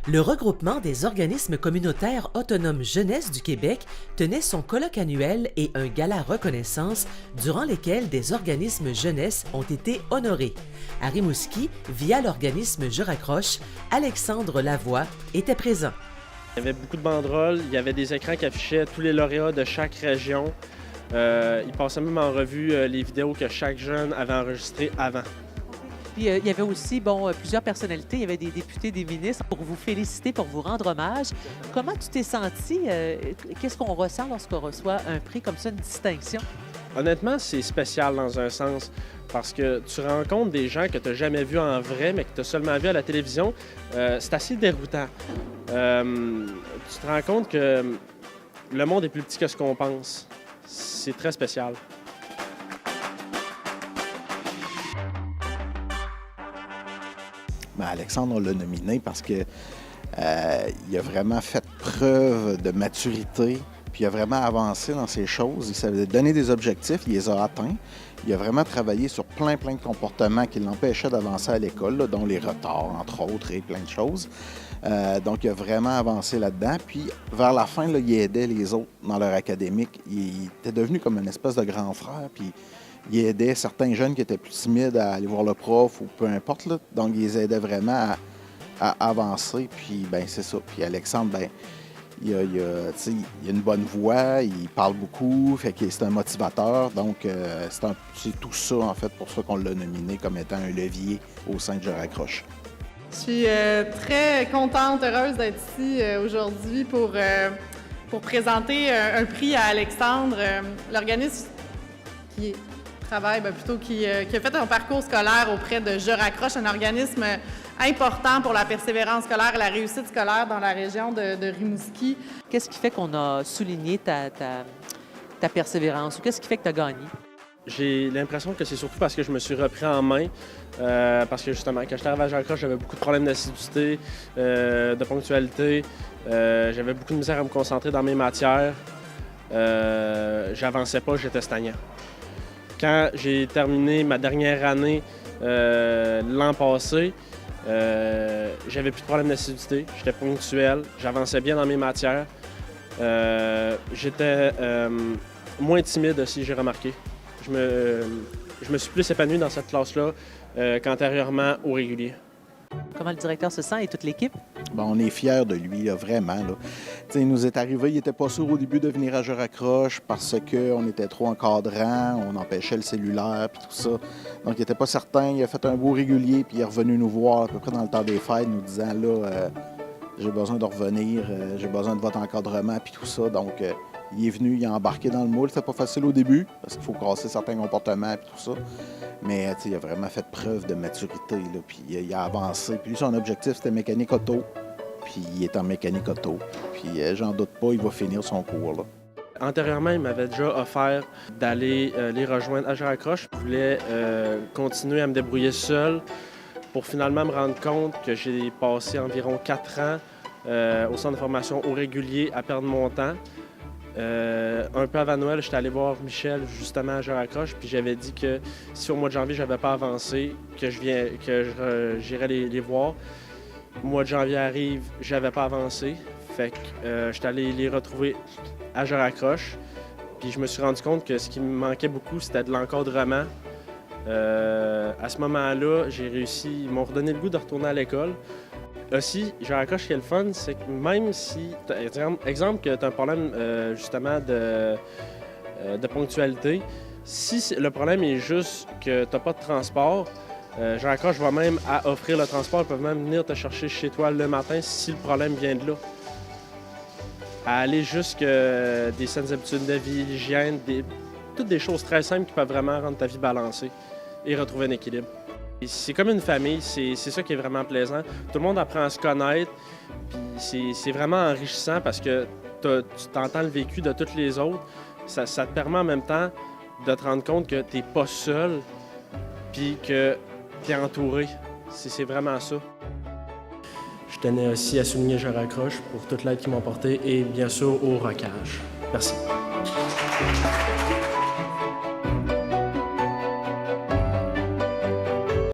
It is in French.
Le regroupement des organismes communautaires autonomes jeunesse du Québec tenait son colloque annuel et un gala reconnaissance durant lesquels des organismes jeunesse ont été honorés. À Rimouski, via l'organisme Je raccroche, Alexandre Lavoie était présent. Il y avait beaucoup de banderoles, il y avait des écrans qui affichaient tous les lauréats de chaque région. Il passait même en revue les vidéos que chaque jeune avait enregistrées avant. Puis, il y avait aussi plusieurs personnalités, il y avait des députés, des ministres pour vous féliciter, pour vous rendre hommage. Comment tu t'es senti? Qu'est-ce qu'on ressent lorsqu'on reçoit un prix comme ça, une distinction? Honnêtement, c'est spécial dans un sens parce que tu rencontres des gens que tu n'as jamais vus en vrai, mais que tu as seulement vus à la télévision. C'est assez déroutant. Tu te rends compte que le monde est plus petit que ce qu'on pense. C'est très spécial. Bien, Alexandre, on l'a nominé parce qu'il a vraiment fait preuve de maturité, puis il a vraiment avancé dans ses choses. Il savait donner des objectifs, il les a atteints. Il a vraiment travaillé sur plein de comportements qui l'empêchaient d'avancer à l'école, là, dont les retards, entre autres, et plein de choses. Donc, il a vraiment avancé là-dedans. Puis, vers la fin, là, il aidait les autres dans leur académique. Il était devenu comme une espèce de grand frère, puis il aidait certains jeunes qui étaient plus timides à aller voir le prof ou peu importe, là. Donc, il les aidait vraiment à avancer. Puis, ben c'est ça. Puis Alexandre, ben il a une bonne voix, il parle beaucoup, fait que c'est un motivateur. Donc, c'est tout ça, en fait, pour ça qu'on l'a nominé comme étant un levier au sein de Je raccroche. Je suis très contente, heureuse d'être ici aujourd'hui pour présenter un prix à Alexandre, l'organisme qui travaille, qui a fait un parcours scolaire auprès de Je raccroche, un organisme important pour la persévérance scolaire et la réussite scolaire dans la région de Rimouski. Qu'est-ce qui fait qu'on a souligné ta persévérance ou qu'est-ce qui fait que tu as gagné? J'ai l'impression que c'est surtout parce que je me suis repris en main. Parce que justement, quand j'étais arrivé à Je raccroche, j'avais beaucoup de problèmes d'assiduité, de ponctualité. J'avais beaucoup de misère à me concentrer dans mes matières. J'avançais pas, j'étais stagnant. Quand j'ai terminé ma dernière année l'an passé, j'avais plus de problème d'assiduité, j'étais ponctuel, j'avançais bien dans mes matières. J'étais moins timide aussi, j'ai remarqué. Je me suis plus épanoui dans cette classe-là qu'antérieurement au régulier. Comment le directeur se sent et toute l'équipe? Bon, on est fiers de lui, là, vraiment. Là. Il nous est arrivé, il n'était pas sûr au début de venir à Je raccroche parce qu'on était trop encadrant, on empêchait le cellulaire puis tout ça. Donc, il n'était pas certain. Il a fait un beau régulier puis il est revenu nous voir à peu près dans le temps des fêtes, nous disant là, j'ai besoin de revenir, j'ai besoin de votre encadrement puis tout ça. Donc, il est venu, il a embarqué dans le moule. C'était pas facile au début parce qu'il faut casser certains comportements et tout ça. Mais il a vraiment fait preuve de maturité, là, puis il a avancé. Puis lui, son objectif, c'était mécanique auto. Puis il est en mécanique auto. Puis j'en doute pas, il va finir son cours, là. Antérieurement, il m'avait déjà offert d'aller les rejoindre à Je raccroche. Je voulais continuer à me débrouiller seul pour finalement me rendre compte que j'ai passé environ 4 ans au centre de formation au régulier à perdre mon temps. Un peu avant Noël, j'étais allé voir Michel justement à Je raccroche, puis j'avais dit que si au mois de janvier je n'avais pas avancé, que j'irais les voir. Le mois de janvier arrive, je n'avais pas avancé, fait que j'étais allé les retrouver à Je raccroche, puis je me suis rendu compte que ce qui me manquait beaucoup, c'était de l'encadrement. À ce moment-là, j'ai réussi, ils m'ont redonné le goût de retourner à l'école. Aussi, Je raccroche, ce qui est le fun, c'est que même si, exemple que tu as un problème justement de ponctualité, si le problème est juste que tu n'as pas de transport, Je raccroche va même à offrir le transport, ils peuvent même venir te chercher chez toi le matin si le problème vient de là. À aller jusque des saines habitudes de vie, l'hygiène, toutes des choses très simples qui peuvent vraiment rendre ta vie balancée et retrouver un équilibre. C'est comme une famille, c'est ça qui est vraiment plaisant. Tout le monde apprend à se connaître, puis c'est vraiment enrichissant parce que tu t'entends le vécu de tous les autres. Ça te permet en même temps de te rendre compte que tu n'es pas seul, puis que tu es entouré. C'est vraiment ça. Je tenais aussi à souligner Je raccroche pour toute l'aide qu'ils m'ont apportée et bien sûr au rocage. Merci.